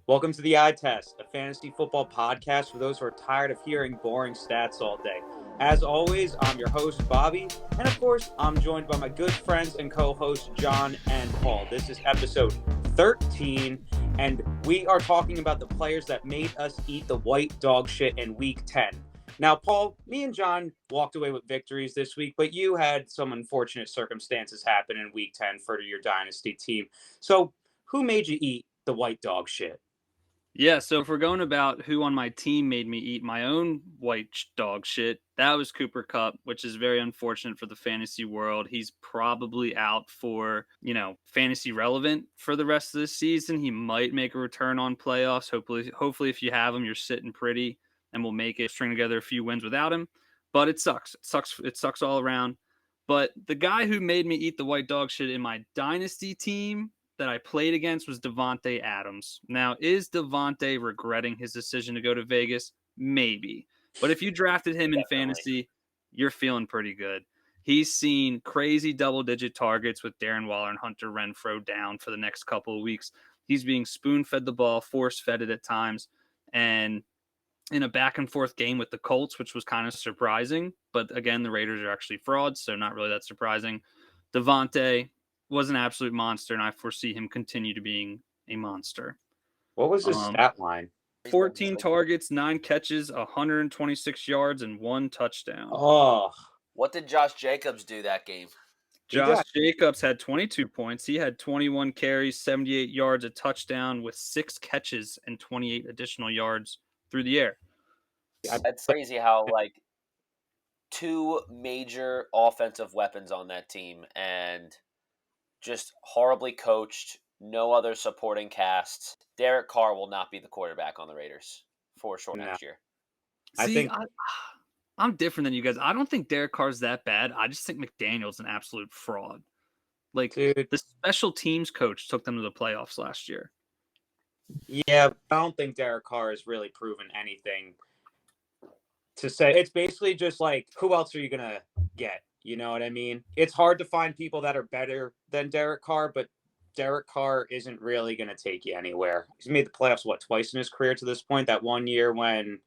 Welcome to the Eye Test, a fantasy football podcast for those who are tired of hearing boring stats all day. As always, I'm your host, Bobby, and of course, I'm joined by my good friends and co-hosts, John and Paul. This is episode 13, and we are talking about the players that made us eat the white dog shit in Week 10. Now, Paul, me and John walked away with victories this week, but you had some unfortunate circumstances happen in Week 10 for your dynasty team. So, who made you eat the white dog shit? Yeah, so if we're going about who on my team made me eat my own white dog shit, that was Cooper Kupp, which is very unfortunate for the fantasy world. He's probably out for, fantasy relevant for the rest of the season. He might make a return on playoffs. Hopefully if you have him, you're sitting pretty and we'll make it, string together a few wins without him. But it sucks. It sucks all around. But the guy who made me eat the white dog shit in my dynasty team that I played against was Davante Adams. Now, is Davante regretting his decision to go to Vegas? Maybe. But if you drafted him in fantasy, you're feeling pretty good. He's seen crazy double-digit targets with Darren Waller and Hunter Renfrow down for the next couple of weeks. He's being spoon-fed the ball, force-fed it at times, and in a back-and-forth game with the Colts, which was kind of surprising. But again, the Raiders are actually frauds, so not really that surprising. Davante was an absolute monster, and I foresee him continue to being a monster. What was his stat line? 14 targets, 9 catches, 126 yards, and 1 touchdown. Oh. What did Josh Jacobs do that game? Josh Jacobs had 22 points. He had 21 carries, 78 yards, a touchdown with 6 catches and 28 additional yards through the air. That's crazy how, two major offensive weapons on that team and just horribly coached, no other supporting casts. Derek Carr will not be the quarterback on the Raiders for sure next year. I'm different than you guys. I don't think Derek Carr's that bad. I just think McDaniel's an absolute fraud. The special teams coach took them to the playoffs last year. Yeah, I don't think Derek Carr has really proven anything to say. It's basically just who else are you going to get? You know what I mean? It's hard to find people that are better than Derek Carr, but Derek Carr isn't really going to take you anywhere. He's made the playoffs, twice in his career to this point? That one year when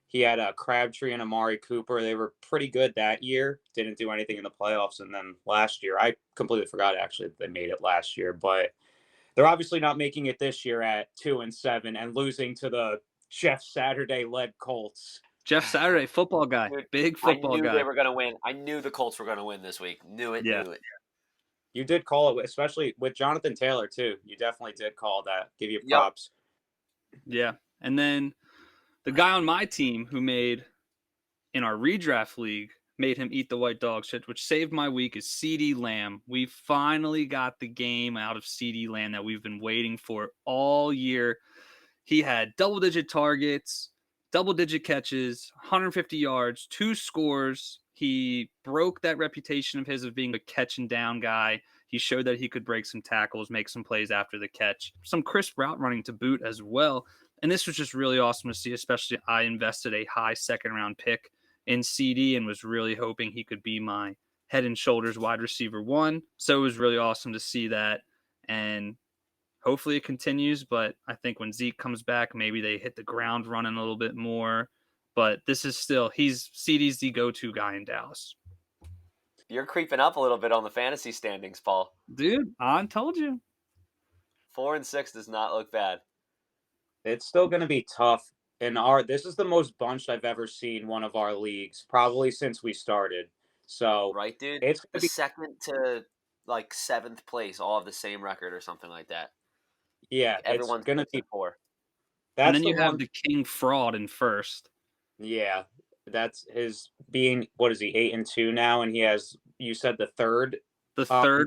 he had a Crabtree and Amari Cooper, they were pretty good that year. Didn't do anything in the playoffs. And then last year, I completely forgot actually that they made it last year, but they're obviously not making it this year at 2-7 and losing to the Jeff Saturday-led Colts. Jeff Saturday, football guy, big football guy. I knew they were going to win. I knew the Colts were going to win this week. Knew it. You did call it, especially with Jonathan Taylor, too. You definitely did call that. Give you props. Yep. Yeah. And then the guy on my team who made, in our redraft league, made him eat the white dog shit, which saved my week, is CeeDee Lamb. We finally got the game out of CeeDee Lamb that we've been waiting for all year. He had double-digit targets, double-digit catches, 150 yards, 2 scores. He broke that reputation of his of being a catch-and-down guy. He showed that he could break some tackles, make some plays after the catch. Some crisp route running to boot as well. And this was just really awesome to see, especially I invested a high second-round pick in CeeDee and was really hoping he could be my head and shoulders wide receiver 1. So it was really awesome to see that. And hopefully it continues, but I think when Zeke comes back, maybe they hit the ground running a little bit more. But this is still, CeeDee's the go-to guy in Dallas. You're creeping up a little bit on the fantasy standings, Paul. Dude, I told you. 4-6 does not look bad. It's still going to be tough. This is the most bunched I've ever seen one of our leagues, probably since we started. So right, dude. It's the second to 7th place, all have the same record or something like that. Yeah, everyone's going to be 4. And then you have the King Fraud in first. Yeah, that's his being. What is he, 8-2 now? And he has, you said, the third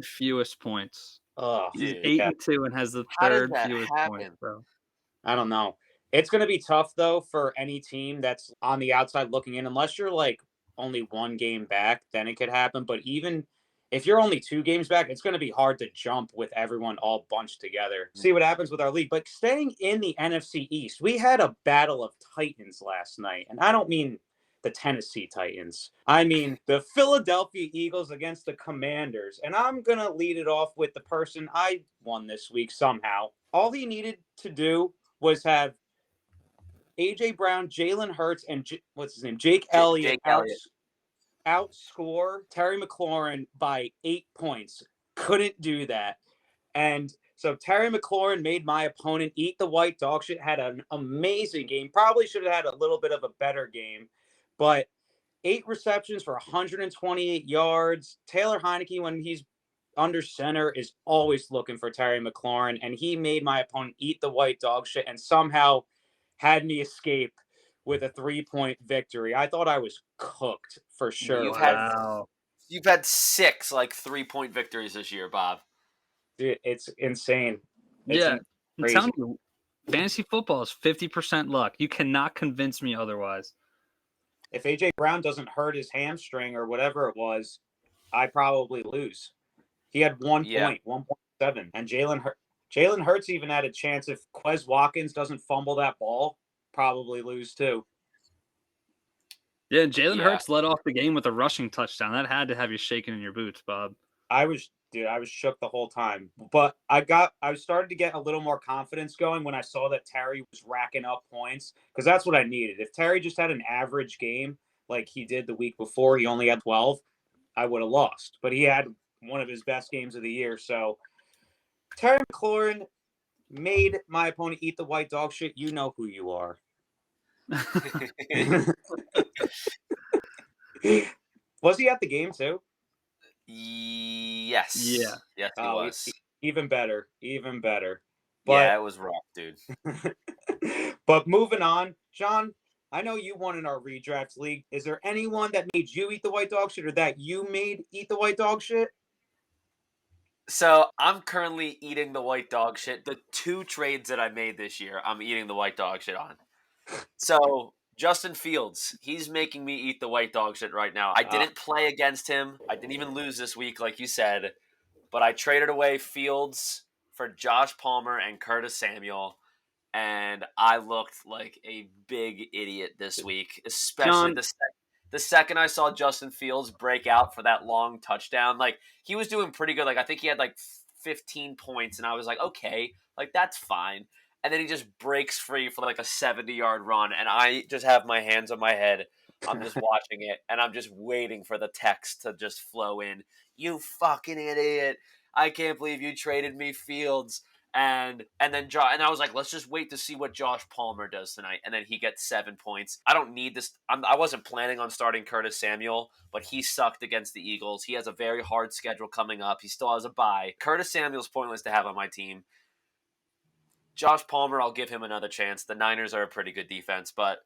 fewest points. Oh, he's 8-2 and has the third fewest points, bro. I don't know. It's going to be tough though for any team that's on the outside looking in, unless you're only 1 game back, then it could happen. But even if you're only 2 games back, it's going to be hard to jump with everyone all bunched together. See what happens with our league. But staying in the NFC East, we had a battle of titans last night. And I don't mean the Tennessee Titans. I mean the Philadelphia Eagles against the Commanders. And I'm going to lead it off with the person I won this week somehow. All he needed to do was have AJ Brown, Jalen Hurts, and what's his name, Jake Elliott outscore Terry McLaurin by 8 points. Couldn't do that. And so Terry McLaurin made my opponent eat the white dog shit, had an amazing game. Probably should have had a little bit of a better game, but 8 receptions for 128 yards. Taylor Heineke, when he's under center, is always looking for Terry McLaurin, and he made my opponent eat the white dog shit and somehow had me escape with a 3-point victory. I thought I was cooked for sure. You've had 6 like 3-point victories this year, Bob. Dude, it's insane. I'm telling you, fantasy football is 50% luck. You cannot convince me otherwise. If AJ Brown doesn't hurt his hamstring or whatever it was, I probably lose. He had 1 point, 1.7, and Jalen Hurts even had a chance if Quez Watkins doesn't fumble that ball, probably lose too. Yeah, Jalen Hurts led off the game with a rushing touchdown. That had to have you shaking in your boots, Bob. I was shook the whole time. But I started to get a little more confidence going when I saw that Terry was racking up points, because that's what I needed. If Terry just had an average game like he did the week before, he only had 12, I would have lost. But he had one of his best games of the year. So Terry McLaurin made my opponent eat the white dog shit. You know who you are. Was he at the game too? Yes. Yeah. Yes, he was. Even better. But, yeah, it was rough, dude. But moving on, John, I know you won in our redraft league. Is there anyone that made you eat the white dog shit, or that you made eat the white dog shit? So I'm currently eating the white dog shit. The 2 trades that I made this year, I'm eating the white dog shit on. So Justin Fields, he's making me eat the white dog shit right now. I didn't play against him. I didn't even lose this week, like you said. But I traded away Fields for Josh Palmer and Curtis Samuel. And I looked like a big idiot this week, especially the second I saw Justin Fields break out for that long touchdown. Like, he was doing pretty good. Like, I think he had like 15 points, and I was like, okay, like, that's fine. And then he just breaks free for like a 70-yard run, and I just have my hands on my head. I'm just watching it, and I'm just waiting for the text to just flow in. You fucking idiot. I can't believe you traded me Fields. And then I was like, let's just wait to see what Josh Palmer does tonight. And then he gets 7 points. I don't need this. I wasn't planning on starting Curtis Samuel, but he sucked against the Eagles. He has a very hard schedule coming up. He still has a bye. Curtis Samuel's pointless to have on my team. Josh Palmer, I'll give him another chance. The Niners are a pretty good defense, but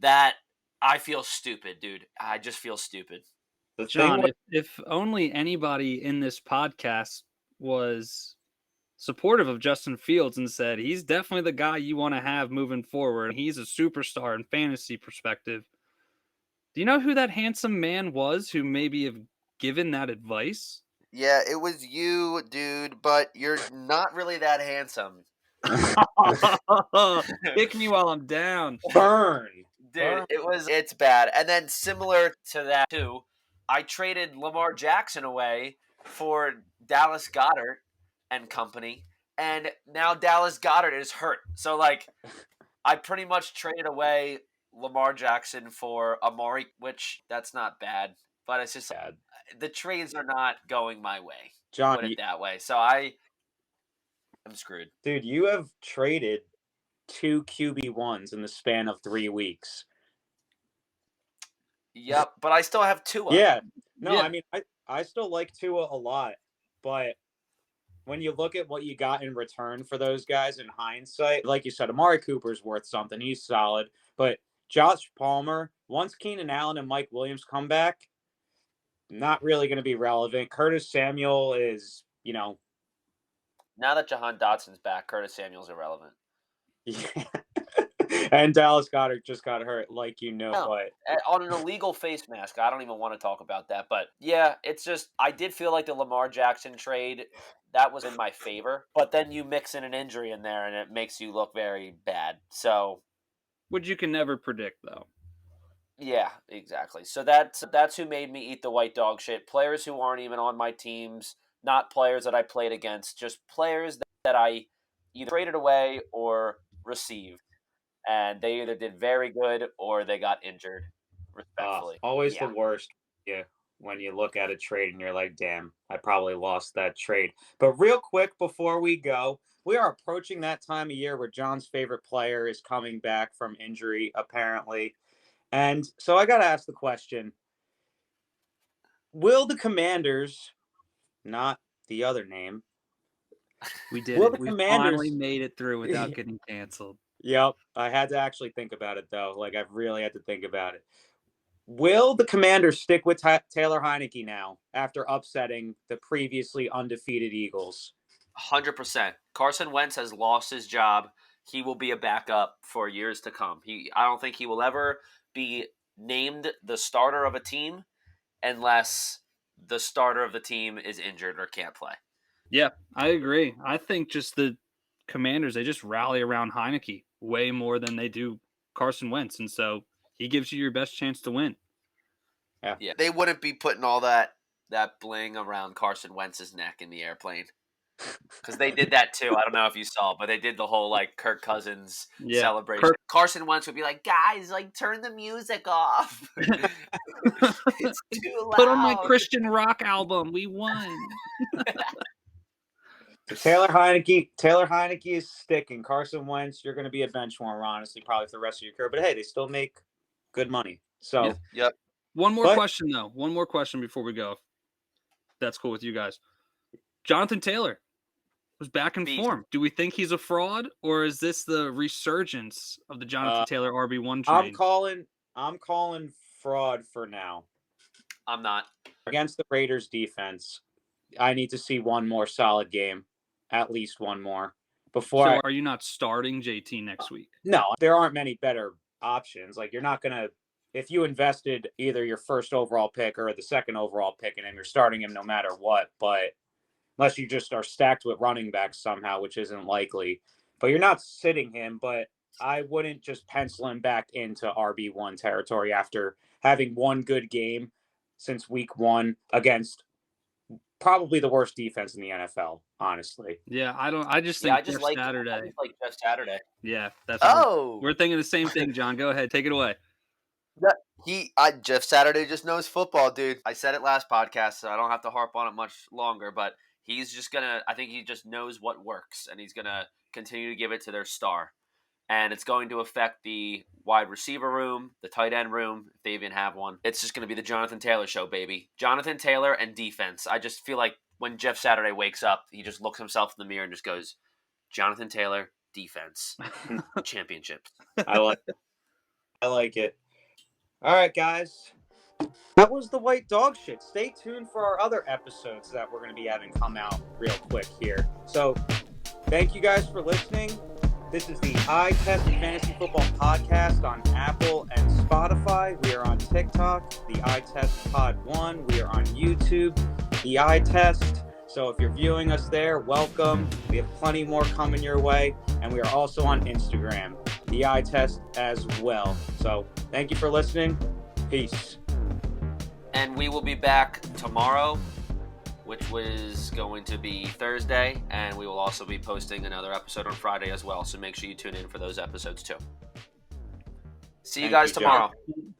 I feel stupid, dude. I just feel stupid. John, if only anybody in this podcast was supportive of Justin Fields and said he's definitely the guy you want to have moving forward. He's a superstar in fantasy perspective. Do you know who that handsome man was who maybe have given that advice? Yeah, it was you, dude, but you're not really that handsome. Kick me while I'm down. Burn. Dude, it's bad. And then similar to that too, I traded Lamar Jackson away for Dallas Goedert and company, and now Dallas Goedert is hurt. So like, I pretty much traded away Lamar Jackson for Amari, which that's not bad, but it's just bad. The trades are not going my way. John, put it that way. So I'm screwed. Dude, you have traded 2 QB1s in the span of 3 weeks. Yep, but I still have Tua. Yeah. No, yeah. I mean, I still like Tua a lot, but when you look at what you got in return for those guys in hindsight, like you said, Amari Cooper's worth something. He's solid. But Josh Palmer, once Keenan Allen and Mike Williams come back, not really going to be relevant. Curtis Samuel is, now that Jahan Dotson's back, Curtis Samuel's irrelevant. Yeah. And Dallas Goedert just got hurt, but on an illegal face mask. I don't even want to talk about that. But yeah, it's just, I did feel like the Lamar Jackson trade, that was in my favor. But then you mix in an injury in there, and it makes you look very bad. So, which you can never predict, though. Yeah, exactly. So that's who made me eat the white dog shit. Players who aren't even on my teams, not players that I played against, just players that I either traded away or received. And they either did very good or they got injured, respectfully. Always the worst. Yeah. When you look at a trade and you're like, damn, I probably lost that trade. But real quick before we go, we are approaching that time of year where John's favorite player is coming back from injury, apparently. And so I got to ask the question, will the Commanders, not the other name. We did Will it. the We Commanders finally made it through without getting canceled. Yep. I had to actually think about it, though. Like, I've really had to think about it. Will the Commanders stick with Taylor Heineke now after upsetting the previously undefeated Eagles? 100%. Carson Wentz has lost his job. He will be a backup for years to come. I don't think he will ever be named the starter of a team unless the starter of the team is injured or can't play. Yeah, I agree. I think just the Commanders, they just rally around Heineke way more than they do Carson Wentz. And so he gives you your best chance to win. Yeah. They wouldn't be putting all that bling around Carson Wentz's neck in the airplane. Because they did that too. I don't know if you saw, but they did the whole like Kirk Cousins celebration. Carson Wentz would be like, "Guys, like turn the music off. It's too loud. Put on my Christian rock album. We won." So Taylor Heineke is sticking. Carson Wentz, you're going to be a bench warmer, honestly, probably for the rest of your career. But hey, they still make good money. So yep. One more question though. One more question before we go. If that's cool with you guys. Jonathan Taylor was back in form. Do we think he's a fraud, or is this the resurgence of the Jonathan Taylor RB1 train? I'm calling fraud for now. I'm not. Against the Raiders defense, I need to see one more solid game, at least one more. So are you not starting JT next week? No, there aren't many better options. Like, you're not going to, if you invested either your first overall pick or the second overall pick in him, you're starting him no matter what. But unless you just are stacked with running backs somehow, which isn't likely. But you're not sitting him, but I wouldn't just pencil him back into RB1 territory after having one good game since week 1 against probably the worst defense in the NFL, honestly. Yeah, I just think Jeff Saturday. I just like Jeff Saturday. Yeah, that's we're thinking the same thing, John. Go ahead, take it away. Jeff Saturday just knows football, dude. I said it last podcast, so I don't have to harp on it much longer, but he's just I think he just knows what works, and he's going to continue to give it to their star. And it's going to affect the wide receiver room, the tight end room, if they even have one. It's just going to be the Jonathan Taylor show, baby. Jonathan Taylor and defense. I just feel like when Jeff Saturday wakes up, he just looks himself in the mirror and just goes, Jonathan Taylor, defense, championships. I like it. All right, guys. That was the white dog shit. Stay tuned for our other episodes that we're going to be having come out real quick here. So thank you guys for listening. This is the Eye Test Fantasy Football Podcast on Apple and Spotify. We are on TikTok, the Eye Test Pod 1. We are on YouTube, the Eye Test. So if you're viewing us there, welcome. We have plenty more coming your way. And we are also on Instagram, the Eye Test as well. So thank you for listening. Peace. And we will be back tomorrow, which was going to be Thursday, and we will also be posting another episode on Friday as well, so make sure you tune in for those episodes too. See you guys tomorrow. John.